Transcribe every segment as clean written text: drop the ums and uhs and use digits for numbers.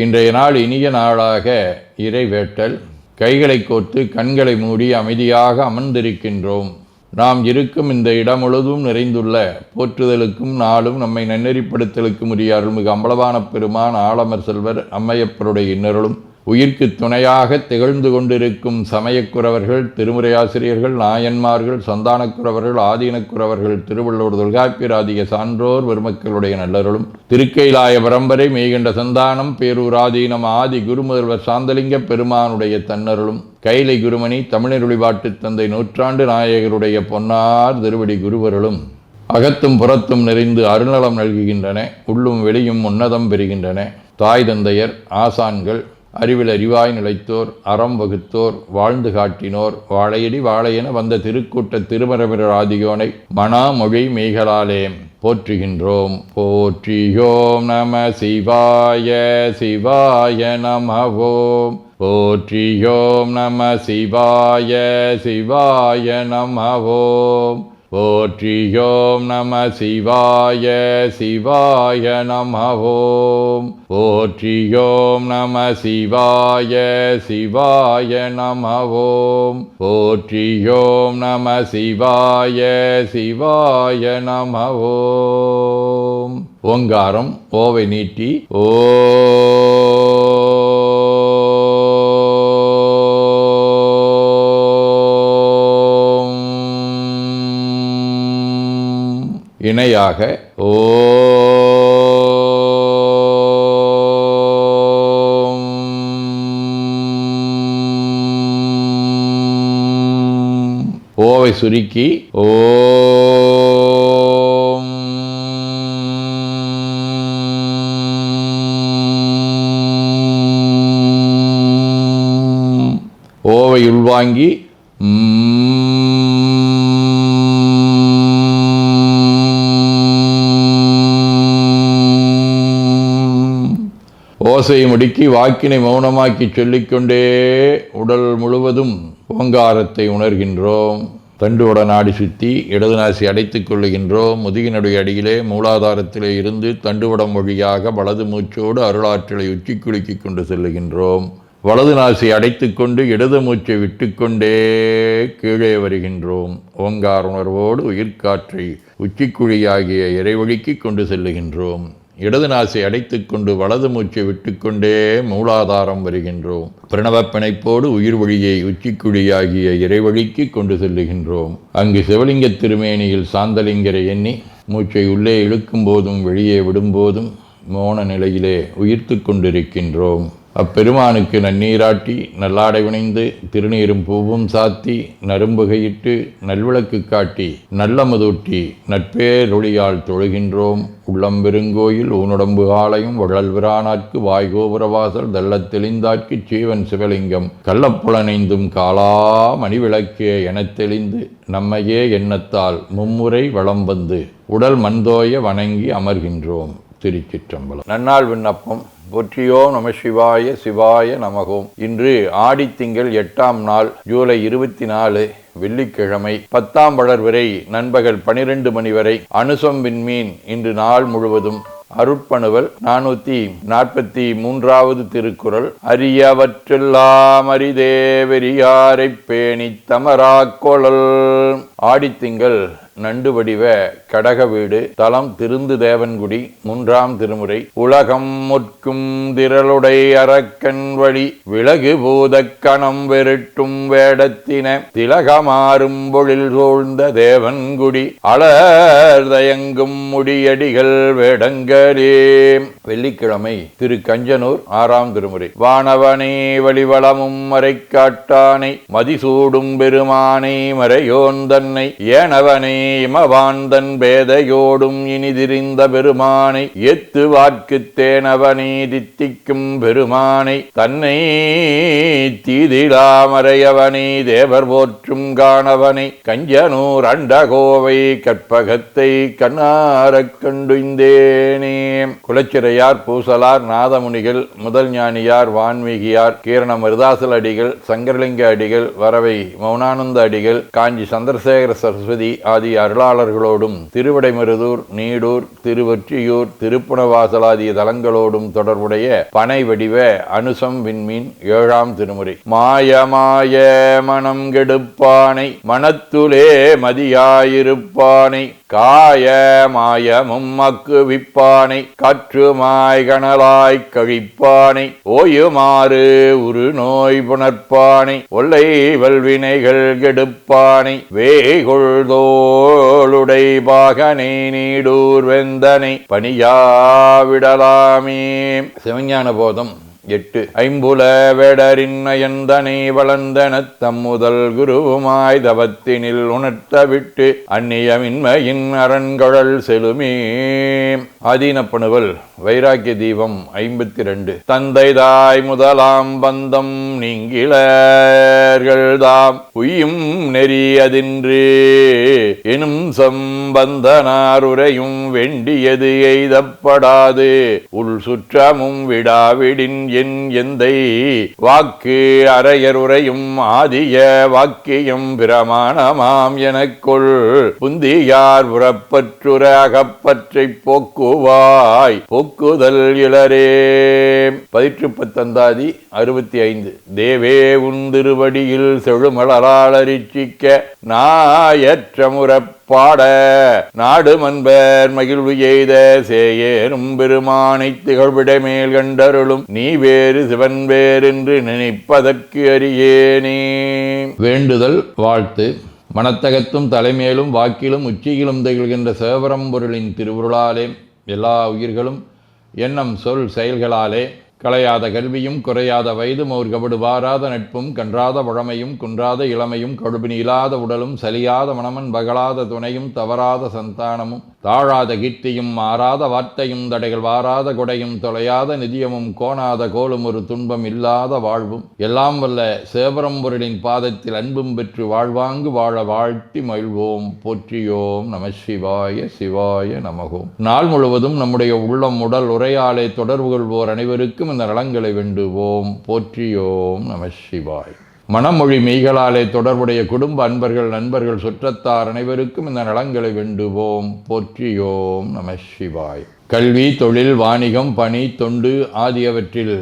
இன்றைய நாள் இனிய நாளாக இறைவேட்டல். கைகளை கோர்த்து கண்களை மூடி அமைதியாக அமர்ந்திருக்கின்றோம். நாம் இருக்கும் இந்த இடம் முழுதும் நிறைந்துள்ள போற்றுதலுக்கும் நாளும் நம்மை நன்னெறிப்படுத்தலுக்கும் உரிய அருள்மிகு அம்பலவான பெருமான் ஆலமர் செல்வர் அம்மையப்பருடைய இன்னருளும் உயிர்க்கு துணையாக திகழ்ந்து கொண்டிருக்கும் சமயக்குறவர்கள், திருமுறையாசிரியர்கள், நாயன்மார்கள், சந்தானக்குறவர்கள், ஆதீனக்குறவர்கள், திருவள்ளுவர், தொல்காப்பியராதிய சான்றோர் பெருமக்களுடைய நல்லருளும் திருக்கைலாய பரம்பரை மெய்கண்ட சந்தானம் பேரூராதீனம் ஆதி குருமுதல்வர் சாந்தலிங்க பெருமானுடைய தன்னருளும் கைலை குருமணி தமிழருளிபாட்டு தந்தை நூற்றாண்டு நாயகருடைய பொன்னார் திருவடி குருவருளும் அகத்தும் புறத்தும் நிறைந்து அருநலம் நல்குகின்றன. உள்ளும் வெளியும் உன்னதம் பெறுகின்றன. தாய் தந்தையர், ஆசான்கள், அறிவில் அறிவாய் நிலைத்தோர், அறம் வகுத்தோர், வாழ்ந்து காட்டினோர், வாழையடி வாழையென வந்த திருக்கூட்ட திருமரபிரர் ஆதியோனை மணாமொழி மெய்களாலே போற்றுகின்றோம். போற்றியோம் நம சிவாய சிவாய நமவோம். போற்றியோம் நம சிவாய சிவாய நமவோம். போற்றியோம் நம சிவாய சிவாய நமவோம். போற்றியோம் நம சிவாய சிவாய நமவோம். போற்றியோம் நம சிவாய சிவாய நமவோம். ஓங்காரம் ஓவை நீட்டி ஓ இணையாக ஓம். ஓவை சுருக்கி ஓம். ஓவை உள்வாங்கி ஓசையை முடுக்கி வாக்கினை மௌனமாக்கி சொல்லிக்கொண்டே உடல் முழுவதும் ஓங்காரத்தை உணர்கின்றோம். தண்டுவட நாடி சுற்றி இடது நாசி அடைத்துக் கொள்ளுகின்றோம். முதுகினுடைய அடியிலே மூலாதாரத்திலே இருந்து தண்டுவடம் வழியாக வலது மூச்சோடு அருளாற்றலை உச்சி குலுக்கி கொண்டு செல்லுகின்றோம். வலது நாசி அடைத்து கொண்டு இடது மூச்சை விட்டுக்கொண்டே கீழே வருகின்றோம். ஓங்கார உணர்வோடு உயிர்காற்றை உச்சிக்குழியாகிய இறைவழிக்கு கொண்டு செல்லுகின்றோம். இடது நாசை அடைத்துக் கொண்டு வலது மூச்சை விட்டுக்கொண்டே மூலாதாரம் வருகின்றோம். பிரணவ பிணைப்போடு உயிர் வழியை உச்சிக்குழியாகிய இறைவழிக்கு கொண்டு செல்லுகின்றோம். அங்கு சிவலிங்க திருமேனியில் சாந்தலிங்கரை எண்ணி மூச்சை உள்ளே இழுக்கும் போதும் வெளியே விடும்போதும் மோன நிலையிலே உயிர்த்து கொண்டிருக்கின்றோம். அப்பெருமானுக்கு நன்னீராட்டி நல்லாடை வினைந்து திருநீரும் பூவும் சாத்தி நரும்புகையிட்டு நல்விளக்கு காட்டி நல்லமதூட்டி நட்பேரொளியால் தொழுகின்றோம். உள்ளம்பெருங்கோயில் ஊனுடம்பு ஆலயம் வள்ளல் விரானாற்கு வாய்கோபுரவாசல் தள்ளத் தெளிந்தாற்கு சீவன் சிவலிங்கம் கள்ளப்புலனைந்தும் காலா மணிவிளக்கே எனத் தெளிந்து நம்மையே எண்ணத்தால் மும்முறை வளம் வந்து உடல் மண்தோய வணங்கி அமர்கின்றோம். திருச்சிற்றம்பலம். நன்னாள் விண்ணப்பம். போற்றியோம் நம சிவாய சிவாய நமகோம். இன்று ஆடித்திங்கள் 8ஆம் நாள், ஜூலை 24 வெள்ளிக்கிழமை. 10ஆம் வளர்வரை நண்பகல் 12 மணி வரை அனுசம் விண்மீன். இன்று நாள் முழுவதும் அருட்பணுவல் 443வது திருக்குறள். அரியவற்றெல்லாம் அரிதே வெறியாரை பேணி தமராக்கொளல். ஆடித்திங்கள் நண்டு வடிவ கடக வீடு. தலம் திருந்து தேவன்குடி. 3ஆம் திருமுறை. உலகம் முற்கும் திரளுடை அரக்கன் வழி விலகு பூதக் கணம் வெருட்டும் வேடத்தின திலகமாறும் பொழில் சூழ்ந்த தேவன்குடி அலர்தயங்கும் முடியடிகள் வேடங்களே. வெள்ளிக்கிழமை. திரு கஞ்சனூர் 6ஆம் திருமுறை. வானவனே வழிவளமும் மறைக்காட்டானை மதிசூடும் பெருமானை மறையோன் தன்னை ஏனவனே இமவாந்தன் பேதையோடும் இனிதிரிந்த பெருமானை எத்து வாக்கு தேனவனே தித்திக்கும் பெருமானை தன்னை தீதிலாமறையவனை தேவர் போற்றும் காணவனை கஞ்சனூர் அண்டகோவை கற்பகத்தை கண்ணாரக் கண்டுந்தேனே. குலச்சிறையார், பூசலார், நாதமுனிகள், முதல் ஞானியார், வான்மீகியார், கீரண மருதாசல் அடிகள், சங்கரலிங்க அடிகள், வரவை மௌனானந்த அடிகள், காஞ்சி சந்திரசேகர சரஸ்வதி ஆதி ஆகிய அருளாளர்களோடும் திருவிடைமருதூர், நீடூர், திருவொற்றியூர், திருப்புணவாசலாதிய தலங்களோடும் தொடர்புடைய பனை வடிவ அனுசம் விண்மீன் 7ஆம் திருமுறை. மாய மனம் கெடுப்பானை மனத்துலே மதியாயிருப்பானை காய மாயமும் அக்குவிப்பானை காற்றுமாய் கனலாய் கழிப்பானை ஓயுமாறு உரு நோய் புணர்ப்பானை ஒல்லை வல்வினைகள் கெடுப்பானை வேகொள்தோளுடை பாகனை நீடூர் வெந்தனை பணியாவிடலாமே. சிவஞான போதம் 8. ஐம்புல வேடரின் நயந்தனை வளர்ந்தன தம்முதல் குருவுமாய் தவத்தினில் உணர்த்த விட்டு அந்நியமின்மையின் அரண்கழல் செலுமே. ஆதீனப்பணுவல் வைராக்கிய தீபம் 52. தந்தை தாய் முதலாம் பந்தம் நீங்கிலர்கள் தாம் உய்யும் நெறி அதின்று எனும் சம்பந்தனார் உரையும் வேண்டியது எய்தப்படாது உள் சுற்றமும் விடாவிடின் என் எந்தை வாக்கு அரையர் உரையும் ஆதிய வாக்கியம் பிரமாணமாம் எனக்குள் புந்தியார் புறப்பற்றுற அகப்பற்றை போக்குவாய் போக்குதல் இளரே. 18 65. தேவே உந்திருவடியில் செழுமலரால் அரிச்சிக்க நாயற்றமுறப்பாட நாடு மன்பர் மகிழ்வு எய்த சேயேறும் பெருமானை திகழ்விட மேல் கண்டருளும் நீ வேறு சிவன் வேறென்று நினைப்பதற்கு அறியேனே. வேண்டுதல் வாழ்த்து. மனத்தகத்தும் தலைமேலும் வாக்கிலும் உச்சியிலும் திகழ்கின்ற சிவபரம்பொருளின் திருவுருளாலே எல்லா உயிர்களும் எண்ணம் சொல் செயல்களாலே களையாத கல்வியும் குறையாத வயதும் ஒரு கபடு வாராத நட்பும் கன்றாத பழமையும் குன்றாத இளமையும் கடுபினி இல்லாத உடலும் சலியாத மனமன் பகலாத துணையும் தவறாத சந்தானமும் தாழாத கீர்த்தியும் மாறாத வார்த்தையும் தடைகள் வாராத கொடையும் தொலையாத நிதியமும் கோணாத கோலும் ஒரு துன்பம் இல்லாத வாழ்வும் எல்லாம் வல்ல சிவபரம்பொருளின் பாதத்தில் அன்பும் பெற்று வாழ்வாங்கு வாழ வாழ்த்தி மகிழ்வோம். போற்றியோம் நம சிவாய சிவாய நமகோம். நாள் முழுவதும் நம்முடைய உள்ளம் உடல் உரையாலே தொடர்பு கொள்வோர் அனைவருக்கும் இந்த நலங்களை வேண்டுவோம். போற்றியோம் நம சிவாய். மனமொழி மெய்களாலே தொடர்புடைய குடும்ப அன்பர்கள் நண்பர்கள் சுற்றத்தார் அனைவருக்கும் இந்த நலங்களை வேண்டுவோம். போற்றியோம் நம சிவாய். கல்வி தொழில் வாணிகம் பணி தொண்டு ஆகியவற்றில்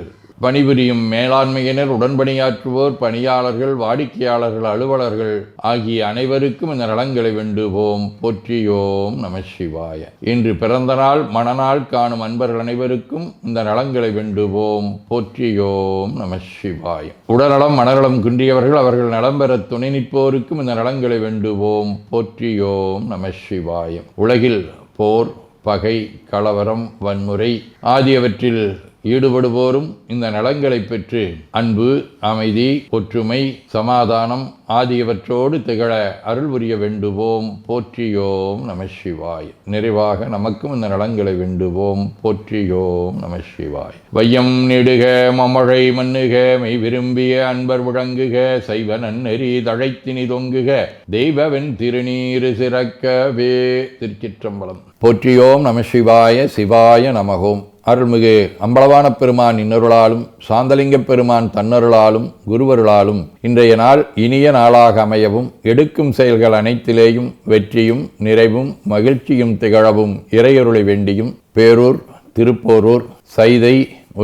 பணிபுரியும் மேலாண்மையினர் உடன்பணியாற்றுவோர் பணியாளர்கள் வாடிக்கையாளர்கள் அலுவலர்கள் ஆகிய அனைவருக்கும் இந்த நலங்களை வேண்டுவோம். போற்றியோம் நம சிவாய. இன்று பிறந்த நாள் மணநாள் காணும் அன்பர்கள் அனைவருக்கும் இந்த நலங்களை வேண்டுவோம். போற்றியோம் நம சிவாய. உடல்நலம் மனநலம் குன்றியவர்கள் அவர்கள் நலம் பெற துணை நிற்போருக்கும் இந்த நலங்களை வேண்டுவோம். போற்றியோம் நம சிவாய. உலகில் போர் பகை கலவரம் வன்முறை ஆகியவற்றில் ஈடுபடுவோரும் இந்த நலங்களை பெற்று அன்பு அமைதி ஒற்றுமை சமாதானம் ஆகியவற்றோடு திகழ அருள் புரிய வேண்டுவோம். போற்றியோம் நம சிவாய். நிறைவாக நமக்கும் இந்த நலங்களை வேண்டுவோம். போற்றியோம் நம சிவாய். வையம் நெடுக மமழை மண்ணுக மெய் விரும்பிய அன்பர் முழங்குக சைவ நன்னெறி தழைத்தினி தொங்குக தெய்வவென் திருநீரு சிறக்கவே. திருச்சிற்றம்பலம். போற்றியோம் நம சிவாய சிவாய நமகோம். அருள்மிகு அம்பலவான பெருமான் இன்னருளாலும் சாந்தலிங்க பெருமான் தன்னருளாலும் குருவருளாலும் இன்றைய நாள் இனிய நாளாக அமையவும் எடுக்கும் செயல்கள் அனைத்திலேயும் வெற்றியும் நிறைவும் மகிழ்ச்சியும் திகழவும் இறையருளை வேண்டியும் பேரூர் திருப்போரூர் சைதை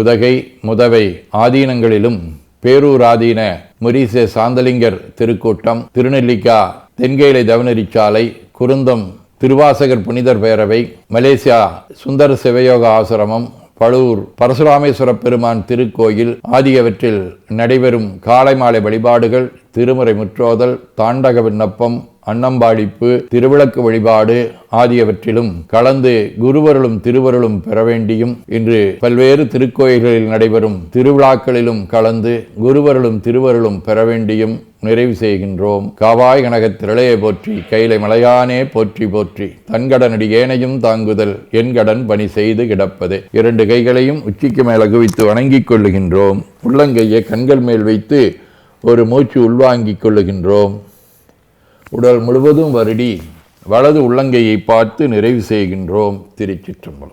உதகை முதவை ஆதீனங்களிலும் பேரூர் ஆதீன முரீசே சாந்தலிங்கர் திருக்கூட்டம் திருநெல்லிக்கா தென்கேலை தவனரிச்சாலை குருந்தம் திருவாசகர் புனிதர் பேரவை மலேசியா சுந்தர சிவயோக ஆசிரமம் பழுவூர் பரசுராமேஸ்வர பெருமான் திருக்கோயில் ஆகியவற்றில் நடைபெறும் காலை மாலை வழிபாடுகள் திருமுறை முற்றோதல் தாண்டக விண்ணப்பம் அன்னம்பாடிப்பு திருவிளக்கு வழிபாடு ஆகியவற்றிலும் கலந்து குருவருளும் திருவருளும் பெற வேண்டியும் இன்று பல்வேறு திருக்கோயில்களில் நடைபெறும் திருவிழாக்களிலும் கலந்து குருவருளும் திருவருளும் பெற வேண்டியும் நிறைவு செய்கின்றோம். காவாய் கனகத் திரளையை போற்றி கைலை மலையானே போற்றி போற்றி தன்கடனடி ஏனையும் தாங்குதல் என் கடன் பணி செய்து கிடப்பது. 2 கைகளையும் உச்சிக்கு மேல் குவித்து வணங்கிக் கொள்ளுகின்றோம். உள்ளங்கையை கண்கள் மேல் வைத்து ஒரு மூச்சு உள்வாங்கிக் கொள்ளுகின்றோம். உடல் முழுவதும் வருடி வலது உள்ளங்கையை பார்த்து நிறைவு செய்கின்றோம். திருச்சிற்றம்பலம்.